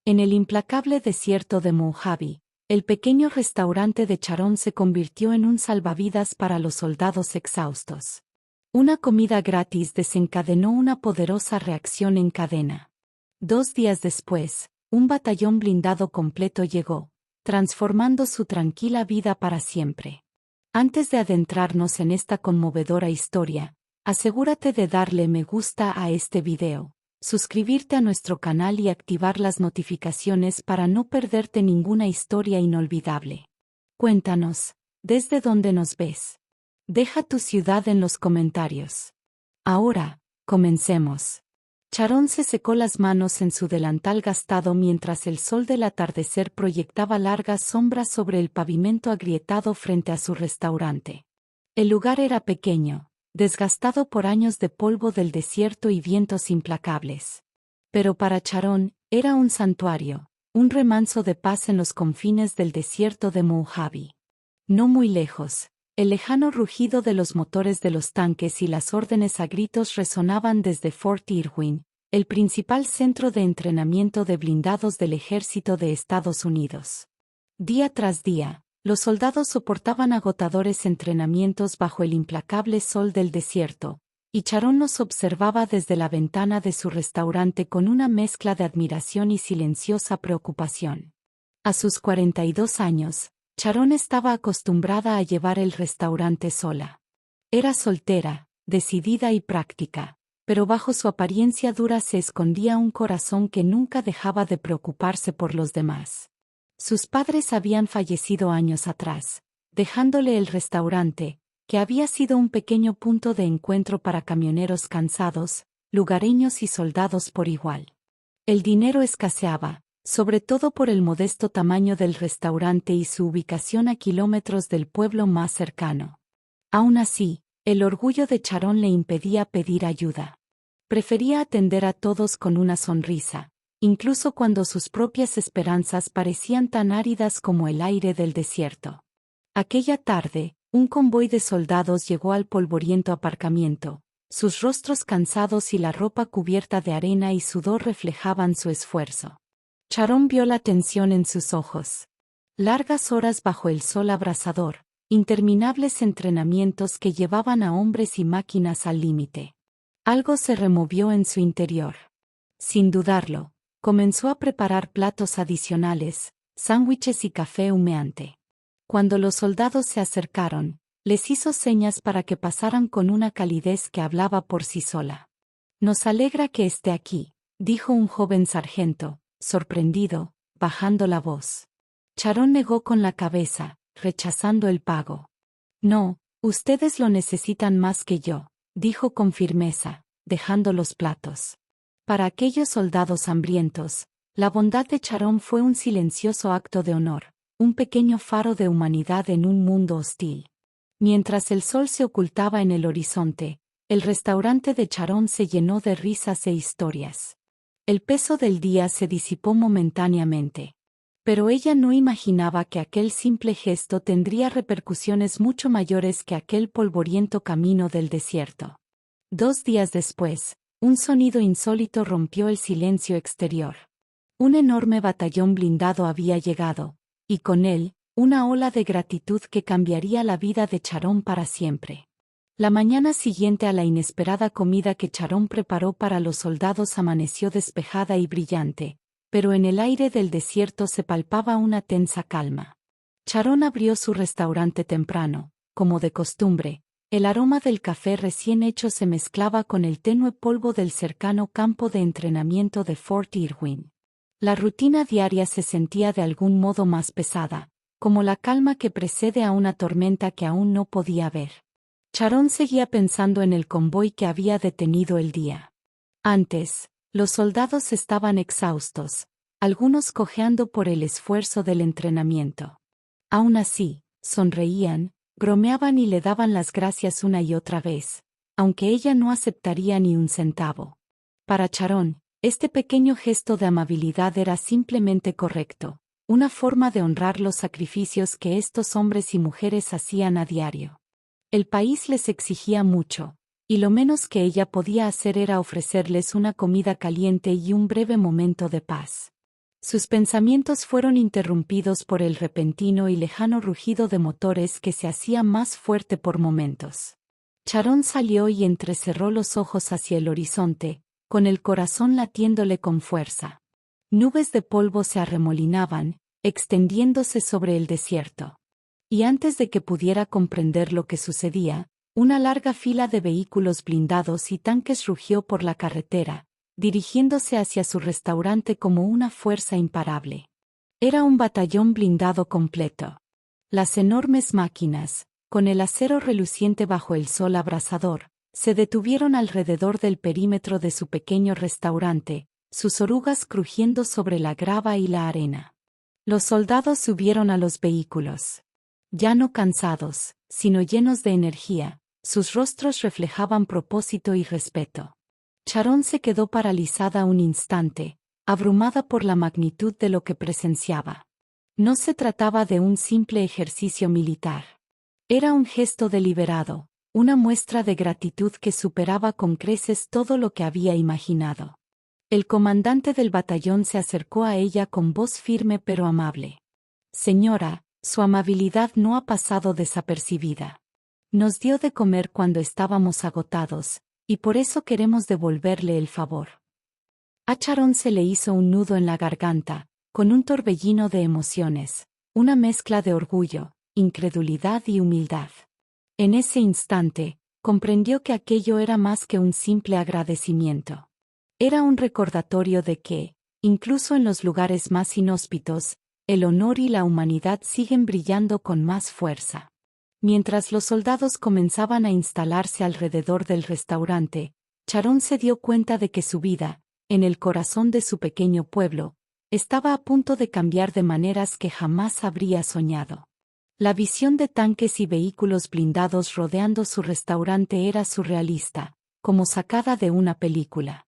En el implacable desierto de Mojave, el pequeño restaurante de Sharon se convirtió en un salvavidas para los soldados exhaustos. Una comida gratis desencadenó una poderosa reacción en cadena. 2 días después, un batallón blindado completo llegó, transformando su tranquila vida para siempre. Antes de adentrarnos en esta conmovedora historia, asegúrate de darle me gusta a este video, suscribirte a nuestro canal y activar las notificaciones para no perderte ninguna historia inolvidable. Cuéntanos, ¿desde dónde nos ves? Deja tu ciudad en los comentarios. Ahora, comencemos. Sharon se secó las manos en su delantal gastado mientras el sol del atardecer proyectaba largas sombras sobre el pavimento agrietado frente a su restaurante. El lugar era pequeño, desgastado por años de polvo del desierto y vientos implacables. Pero para Sharon, era un santuario, un remanso de paz en los confines del desierto de Mojave. No muy lejos, el lejano rugido de los motores de los tanques y las órdenes a gritos resonaban desde Fort Irwin, el principal centro de entrenamiento de blindados del ejército de Estados Unidos. Día tras día, los soldados soportaban agotadores entrenamientos bajo el implacable sol del desierto, y Sharon los observaba desde la ventana de su restaurante con una mezcla de admiración y silenciosa preocupación. A sus 42 años, Sharon estaba acostumbrada a llevar el restaurante sola. Era soltera, decidida y práctica, pero bajo su apariencia dura se escondía un corazón que nunca dejaba de preocuparse por los demás. Sus padres habían fallecido años atrás, dejándole el restaurante, que había sido un pequeño punto de encuentro para camioneros cansados, lugareños y soldados por igual. El dinero escaseaba, sobre todo por el modesto tamaño del restaurante y su ubicación a kilómetros del pueblo más cercano. Aún así, el orgullo de Sharon le impedía pedir ayuda. Prefería atender a todos con una sonrisa, incluso cuando sus propias esperanzas parecían tan áridas como el aire del desierto. Aquella tarde, un convoy de soldados llegó al polvoriento aparcamiento. Sus rostros cansados y la ropa cubierta de arena y sudor reflejaban su esfuerzo. Sharon vio la tensión en sus ojos. Largas horas bajo el sol abrasador, interminables entrenamientos que llevaban a hombres y máquinas al límite. Algo se removió en su interior. Sin dudarlo, comenzó a preparar platos adicionales, sándwiches y café humeante. Cuando los soldados se acercaron, les hizo señas para que pasaran con una calidez que hablaba por sí sola. «Nos alegra que esté aquí», dijo un joven sargento, sorprendido, bajando la voz. Sharon negó con la cabeza, rechazando el pago. «No, ustedes lo necesitan más que yo», dijo con firmeza, dejando los platos. Para aquellos soldados hambrientos, la bondad de Sharon fue un silencioso acto de honor, un pequeño faro de humanidad en un mundo hostil. Mientras el sol se ocultaba en el horizonte, el restaurante de Sharon se llenó de risas e historias. El peso del día se disipó momentáneamente. Pero ella no imaginaba que aquel simple gesto tendría repercusiones mucho mayores que aquel polvoriento camino del desierto. 2 días después, un sonido insólito rompió el silencio exterior. Un enorme batallón blindado había llegado, y con él, una ola de gratitud que cambiaría la vida de Sharon para siempre. La mañana siguiente a la inesperada comida que Sharon preparó para los soldados amaneció despejada y brillante, pero en el aire del desierto se palpaba una tensa calma. Sharon abrió su restaurante temprano, como de costumbre. El aroma del café recién hecho se mezclaba con el tenue polvo del cercano campo de entrenamiento de Fort Irwin. La rutina diaria se sentía de algún modo más pesada, como la calma que precede a una tormenta que aún no podía ver. Sharon seguía pensando en el convoy que había detenido el día antes. Los soldados estaban exhaustos, algunos cojeando por el esfuerzo del entrenamiento. Aún así, sonreían, bromeaban y le daban las gracias una y otra vez, aunque ella no aceptaría ni un centavo. Para Sharon, este pequeño gesto de amabilidad era simplemente correcto, una forma de honrar los sacrificios que estos hombres y mujeres hacían a diario. El país les exigía mucho, y lo menos que ella podía hacer era ofrecerles una comida caliente y un breve momento de paz. Sus pensamientos fueron interrumpidos por el repentino y lejano rugido de motores que se hacía más fuerte por momentos. Charon salió y entrecerró los ojos hacia el horizonte, con el corazón latiéndole con fuerza. Nubes de polvo se arremolinaban, extendiéndose sobre el desierto. Y antes de que pudiera comprender lo que sucedía, una larga fila de vehículos blindados y tanques rugió por la carretera, dirigiéndose hacia su restaurante como una fuerza imparable. Era un batallón blindado completo. Las enormes máquinas, con el acero reluciente bajo el sol abrasador, se detuvieron alrededor del perímetro de su pequeño restaurante, sus orugas crujiendo sobre la grava y la arena. Los soldados subieron a los vehículos. Ya no cansados, sino llenos de energía, sus rostros reflejaban propósito y respeto. Charon se quedó paralizada un instante, abrumada por la magnitud de lo que presenciaba. No se trataba de un simple ejercicio militar. Era un gesto deliberado, una muestra de gratitud que superaba con creces todo lo que había imaginado. El comandante del batallón se acercó a ella con voz firme pero amable. Señora, su amabilidad no ha pasado desapercibida. Nos dio de comer cuando estábamos agotados, y por eso queremos devolverle el favor. A Charon se le hizo un nudo en la garganta, con un torbellino de emociones, una mezcla de orgullo, incredulidad y humildad. En ese instante, comprendió que aquello era más que un simple agradecimiento. Era un recordatorio de que, incluso en los lugares más inhóspitos, el honor y la humanidad siguen brillando con más fuerza. Mientras los soldados comenzaban a instalarse alrededor del restaurante, Charon se dio cuenta de que su vida, en el corazón de su pequeño pueblo, estaba a punto de cambiar de maneras que jamás habría soñado. La visión de tanques y vehículos blindados rodeando su restaurante era surrealista, como sacada de una película.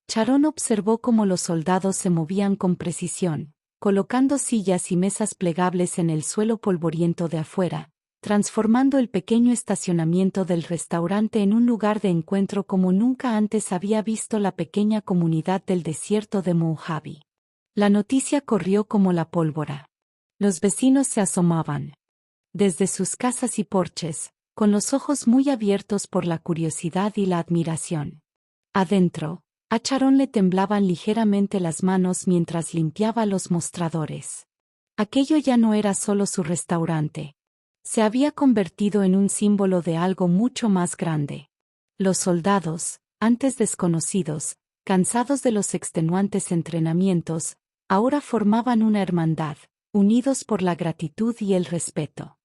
Charon observó cómo los soldados se movían con precisión, colocando sillas y mesas plegables en el suelo polvoriento de afuera, transformando el pequeño estacionamiento del restaurante en un lugar de encuentro como nunca antes había visto la pequeña comunidad del desierto de Mojave. La noticia corrió como la pólvora. Los vecinos se asomaban desde sus casas y porches, con los ojos muy abiertos por la curiosidad y la admiración. Adentro, a Charon le temblaban ligeramente las manos mientras limpiaba los mostradores. Aquello ya no era solo su restaurante. Se había convertido en un símbolo de algo mucho más grande. Los soldados, antes desconocidos, cansados de los extenuantes entrenamientos, ahora formaban una hermandad, unidos por la gratitud y el respeto.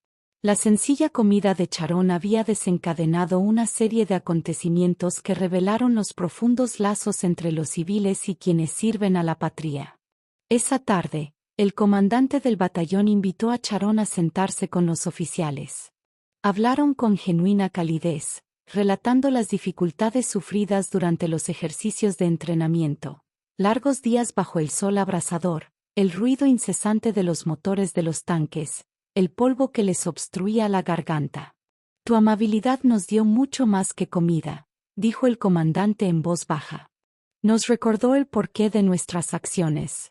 La sencilla comida de Charon había desencadenado una serie de acontecimientos que revelaron los profundos lazos entre los civiles y quienes sirven a la patria. Esa tarde, el comandante del batallón invitó a Charon a sentarse con los oficiales. Hablaron con genuina calidez, relatando las dificultades sufridas durante los ejercicios de entrenamiento, largos días bajo el sol abrasador, el ruido incesante de los motores de los tanques, el polvo que les obstruía la garganta. Tu amabilidad nos dio mucho más que comida, dijo el comandante en voz baja. Nos recordó el porqué de nuestras acciones.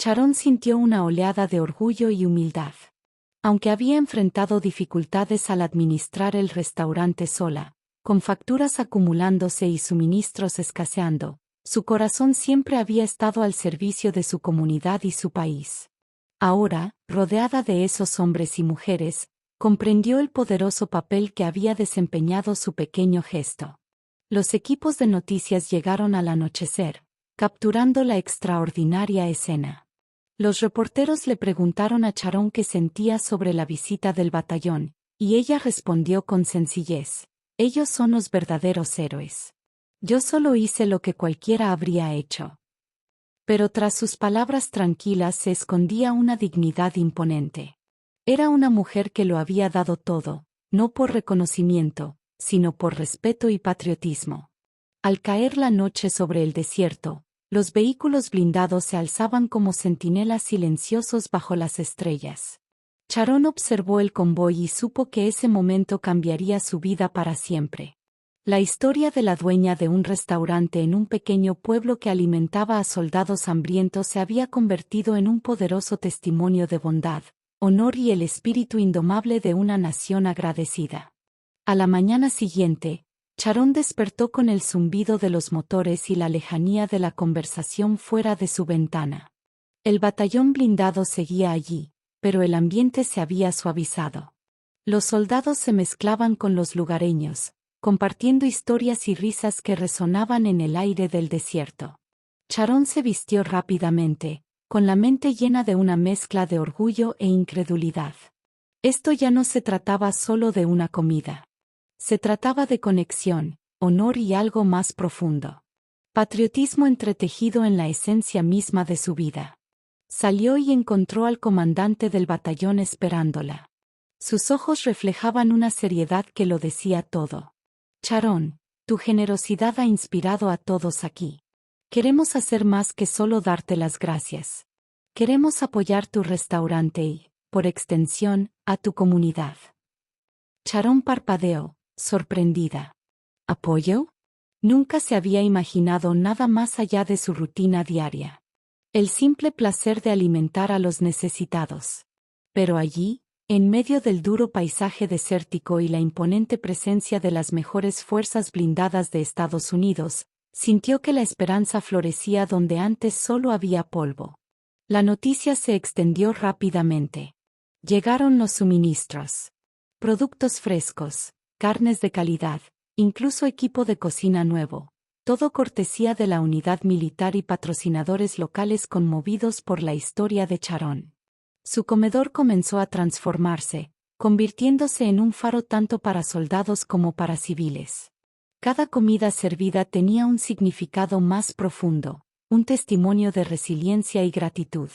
Charon sintió una oleada de orgullo y humildad. Aunque había enfrentado dificultades al administrar el restaurante sola, con facturas acumulándose y suministros escaseando, su corazón siempre había estado al servicio de su comunidad y su país. Ahora, rodeada de esos hombres y mujeres, comprendió el poderoso papel que había desempeñado su pequeño gesto. Los equipos de noticias llegaron al anochecer, capturando la extraordinaria escena. Los reporteros le preguntaron a Charon qué sentía sobre la visita del batallón, y ella respondió con sencillez: ellos son los verdaderos héroes. Yo solo hice lo que cualquiera habría hecho. Pero tras sus palabras tranquilas se escondía una dignidad imponente. Era una mujer que lo había dado todo, no por reconocimiento, sino por respeto y patriotismo. Al caer la noche sobre el desierto, los vehículos blindados se alzaban como centinelas silenciosos bajo las estrellas. Charon observó el convoy y supo que ese momento cambiaría su vida para siempre. La historia de la dueña de un restaurante en un pequeño pueblo que alimentaba a soldados hambrientos se había convertido en un poderoso testimonio de bondad, honor y el espíritu indomable de una nación agradecida. A la mañana siguiente, Sharon despertó con el zumbido de los motores y la lejanía de la conversación fuera de su ventana. El batallón blindado seguía allí, pero el ambiente se había suavizado. Los soldados se mezclaban con los lugareños, compartiendo historias y risas que resonaban en el aire del desierto. Sharon se vistió rápidamente, con la mente llena de una mezcla de orgullo e incredulidad. Esto ya no se trataba solo de una comida. Se trataba de conexión, honor y algo más profundo. Patriotismo entretejido en la esencia misma de su vida. Salió y encontró al comandante del batallón esperándola. Sus ojos reflejaban una seriedad que lo decía todo. Sharon, tu generosidad ha inspirado a todos aquí. Queremos hacer más que solo darte las gracias. Queremos apoyar tu restaurante y, por extensión, a tu comunidad. Sharon parpadeó, sorprendida. ¿Apoyo? Nunca se había imaginado nada más allá de su rutina diaria. El simple placer de alimentar a los necesitados. Pero allí, en medio del duro paisaje desértico y la imponente presencia de las mejores fuerzas blindadas de Estados Unidos, sintió que la esperanza florecía donde antes solo había polvo. La noticia se extendió rápidamente. Llegaron los suministros. Productos frescos, carnes de calidad, incluso equipo de cocina nuevo, todo cortesía de la unidad militar y patrocinadores locales conmovidos por la historia de Sharon. Su comedor comenzó a transformarse, convirtiéndose en un faro tanto para soldados como para civiles. Cada comida servida tenía un significado más profundo, un testimonio de resiliencia y gratitud.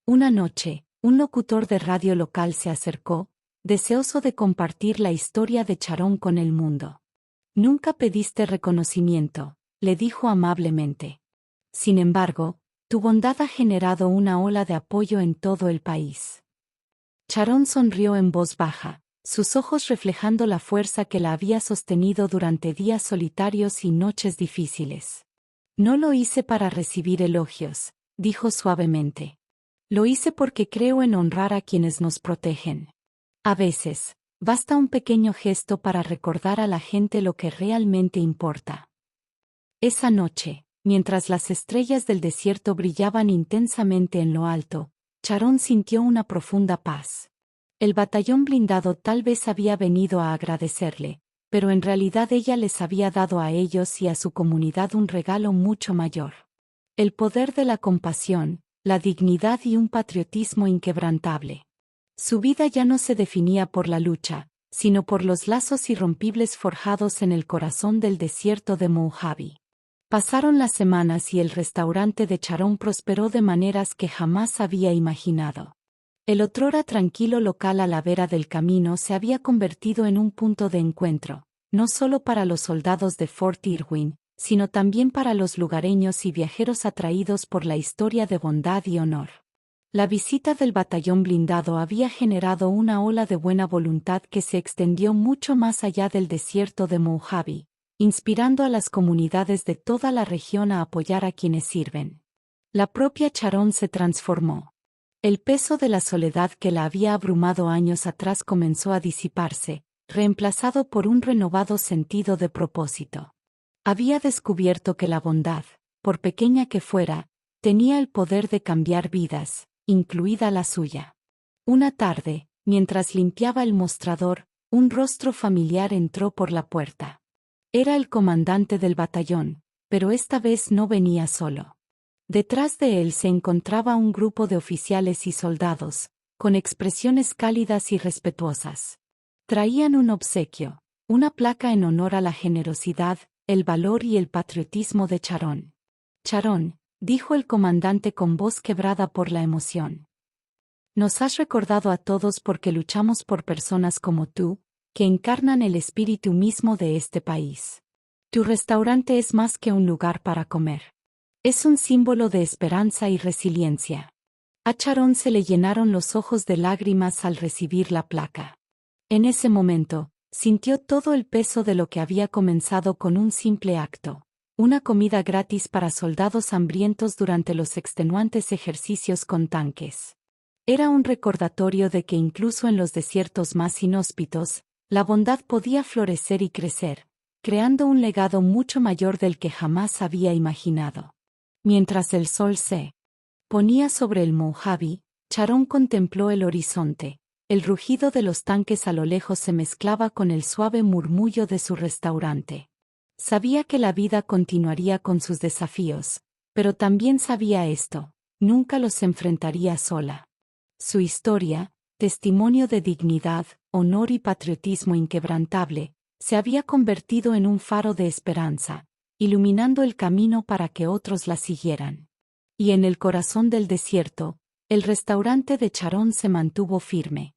Una noche, un locutor de radio local se acercó, deseoso de compartir la historia de Sharon con el mundo. Nunca pediste reconocimiento, le dijo amablemente. Sin embargo, tu bondad ha generado una ola de apoyo en todo el país. Sharon sonrió en voz baja, sus ojos reflejando la fuerza que la había sostenido durante días solitarios y noches difíciles. No lo hice para recibir elogios, dijo suavemente. Lo hice porque creo en honrar a quienes nos protegen. A veces, basta un pequeño gesto para recordar a la gente lo que realmente importa. Esa noche, mientras las estrellas del desierto brillaban intensamente en lo alto, Sharon sintió una profunda paz. El batallón blindado tal vez había venido a agradecerle, pero en realidad ella les había dado a ellos y a su comunidad un regalo mucho mayor. El poder de la compasión, la dignidad y un patriotismo inquebrantable. Su vida ya no se definía por la lucha, sino por los lazos irrompibles forjados en el corazón del desierto de Mojave. Pasaron las semanas y el restaurante de Sharon prosperó de maneras que jamás había imaginado. El otrora tranquilo local a la vera del camino se había convertido en un punto de encuentro, no solo para los soldados de Fort Irwin, sino también para los lugareños y viajeros atraídos por la historia de bondad y honor. La visita del batallón blindado había generado una ola de buena voluntad que se extendió mucho más allá del desierto de Mojave, inspirando a las comunidades de toda la región a apoyar a quienes sirven. La propia Sharon se transformó. El peso de la soledad que la había abrumado años atrás comenzó a disiparse, reemplazado por un renovado sentido de propósito. Había descubierto que la bondad, por pequeña que fuera, tenía el poder de cambiar vidas, incluida la suya. Una tarde, mientras limpiaba el mostrador, un rostro familiar entró por la puerta. Era el comandante del batallón, pero esta vez no venía solo. Detrás de él se encontraba un grupo de oficiales y soldados, con expresiones cálidas y respetuosas. Traían un obsequio, una placa en honor a la generosidad, el valor y el patriotismo de Sharon. Sharon, dijo el comandante con voz quebrada por la emoción. Nos has recordado a todos porque luchamos por personas como tú, que encarnan el espíritu mismo de este país. Tu restaurante es más que un lugar para comer. Es un símbolo de esperanza y resiliencia. A Sharon se le llenaron los ojos de lágrimas al recibir la placa. En ese momento, Sintió todo el peso de lo que había comenzado con un simple acto. Una comida gratis para soldados hambrientos durante los extenuantes ejercicios con tanques. Era un recordatorio de que incluso en los desiertos más inhóspitos, la bondad podía florecer y crecer, creando un legado mucho mayor del que jamás había imaginado. Mientras el sol se ponía sobre el Mojave, Sharon contempló el horizonte. El rugido de los tanques a lo lejos se mezclaba con el suave murmullo de su restaurante. Sabía que la vida continuaría con sus desafíos, pero también sabía esto: nunca los enfrentaría sola. Su historia, testimonio de dignidad, honor y patriotismo inquebrantable, se había convertido en un faro de esperanza, iluminando el camino para que otros la siguieran. Y en el corazón del desierto, el restaurante de Sharon se mantuvo firme.